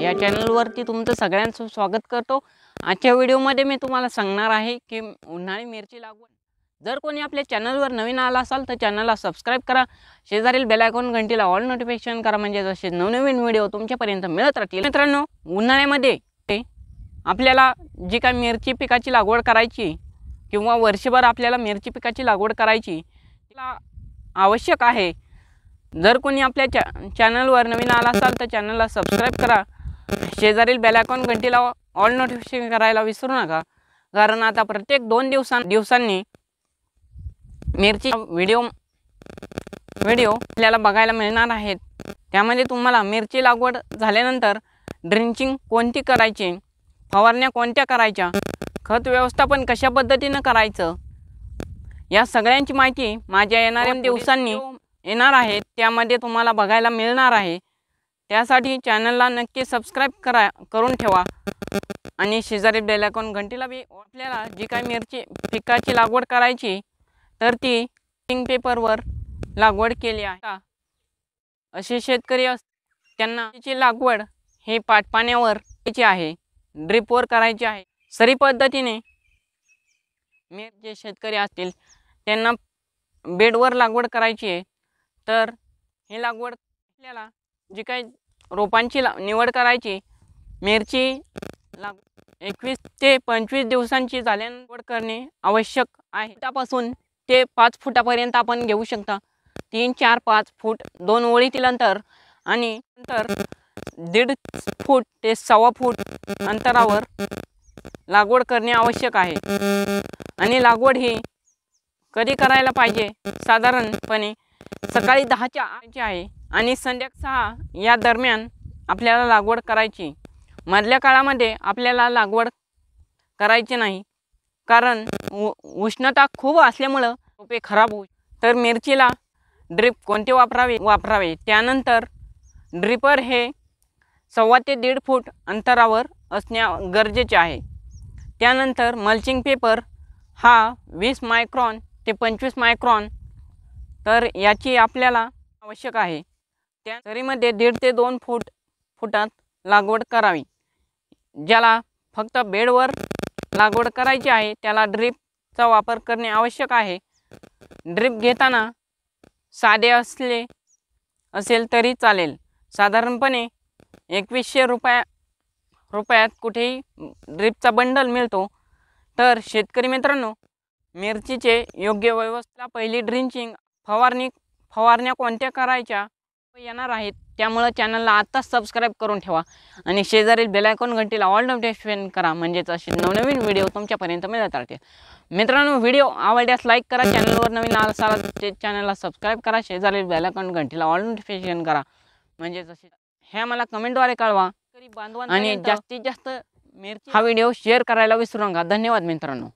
या चॅनलवरती तुमचं सगळ्यांचं स्वागत करतो। आजच्या व्हिडिओमध्ये मी तुम्हाला सांगणार आहे की उन्हाळी मिरची लागवड। जर कोणी आपल्या चॅनलवर नवीन आला असाल तर चॅनलला सबस्क्राइब करा, शेजारील बेल आयकॉन घंटीला ऑल नोटिफिकेशन करा, म्हणजे जसे नवनवीन व्हिडिओ तुमच्यापर्यंत मिळत राहतील। मित्रांनो, उन्हाळ्यामध्ये आपल्याला जी काही मिरची पिकाची लागवड करायची किंवा वर्षभर आपल्याला मिरची पिकाची लागवड करायची तिला आवश्यक आहे। जर कोणी आपल्या चॅनलवर नवीन आला असाल तर चॅनलला सबस्क्राइब करा, शेजारील बेल आयकॉन घंटीला ऑल नोटिफिकेशन करायला विसरू नका, कारण आता प्रत्येक 2 दिवसांनी मिरची व्हिडिओ आपल्याला बघायला मिळणार आहेत। त्यामध्ये तुम्हाला मिरची लागवड झाल्यानंतर ड्रिंचिंग कोणती करायची, फवारण्या कोणत्या करायच्या, खत व्यवस्थापन कशा पद्धतीने करायचं, या सगळ्यांची माहिती माझ्या येणाऱ्या दिवसांनी येणार आहे, त्यामध्ये तुम्हाला बघायला मिळणार आहे। त्यासाठी चॅनलला नक्की सबस्क्राइब करून ठेवा आणि शेजारी बेल आयकॉन घंटीला बी। आपल्याला जी काही मिरची पिकाची लागवड करायची तर ती पेपरवर लागवड केली आहे। असे शेतकरी त्यांना त्याची लागवड हे पाटपाण्यावर करायची आहे, ड्रिपवर करायची आहे। सरी पद्धतीने जे शेतकरी असतील त्यांना बेडवर लागवड करायची आहे, तर ही लागवड आपल्याला जी काही रोपांची निवड करायची, मिरची 21 ते 25 दिवसांची झाल्यानंतर करणे आवश्यक आहे। त्यापासून ते 5 फुटापर्यंत आपण घेऊ शकता। 3, 4, 5 फूट 2 ओळीतील अंतर आणि नंतर 1.5 फूट ते 1.25 फूट अंतरावर लागवड करणे आवश्यक आहे। आणि लागवड ही कधी करायला पाहिजे, साधारणपणे सकाळी 10च्या आहे आणि संध्याकाळी 6 या दरम्यान आपल्याला लागवड करायची। मधल्या काळामध्ये आपल्याला लागवड करायची नाही, कारण उष्णता खूप असल्यामुळे रोपे खराब होऊ। तर मिरचीला ड्रिप कोणते वापरावे त्यानंतर ड्रिपर हे 1.25 ते 1.5 फूट अंतरावर असणे गरजेचे आहे। त्यानंतर मल्चिंग पेपर हा 20 मायक्रॉन ते 25 मायक्रॉन, तर याची आपल्याला आवश्यक आहे। त्या सरीमध्ये 1.5 ते 2 फुटात लागवड करावी। ज्याला फक्त बेडवर लागवड करायची आहे त्याला ड्रिपचा वापर करणे आवश्यक आहे। ड्रिप घेताना साधे असेल तरी चालेल। साधारणपणे 2100 रुपयात कुठेही ड्रिपचा बंडल मिळतो। तर शेतकरी मित्रांनो, मिरचीचे योग्य व्यवस्था, पहिली ड्रिंचिंग, फवारण्या कोणत्या करायच्या येणार आहेत, त्यामुळे चॅनलला आत्ताच सबस्क्राइब करून ठेवा आणि शेजारील बेल आयकॉन घंटीला ऑल नोटिफिकेशन करा, म्हणजेच असे नवनवीन व्हिडिओ तुमच्यापर्यंत मिळत राहतील। मित्रांनो, व्हिडिओ आवडल्यास लाईक करा, चॅनलवर नवीन असाल तर चॅनलला सबस्क्राइब करा, शेजारील बेल आयकॉन घंटीला ऑल नोटिफिकेशन करा, म्हणजेच असे हे मला कमेंटद्वारे कळवा। आणि जास्तीत जास्त हा व्हिडिओ शेअर करायला विसरू नका। धन्यवाद मित्रांनो।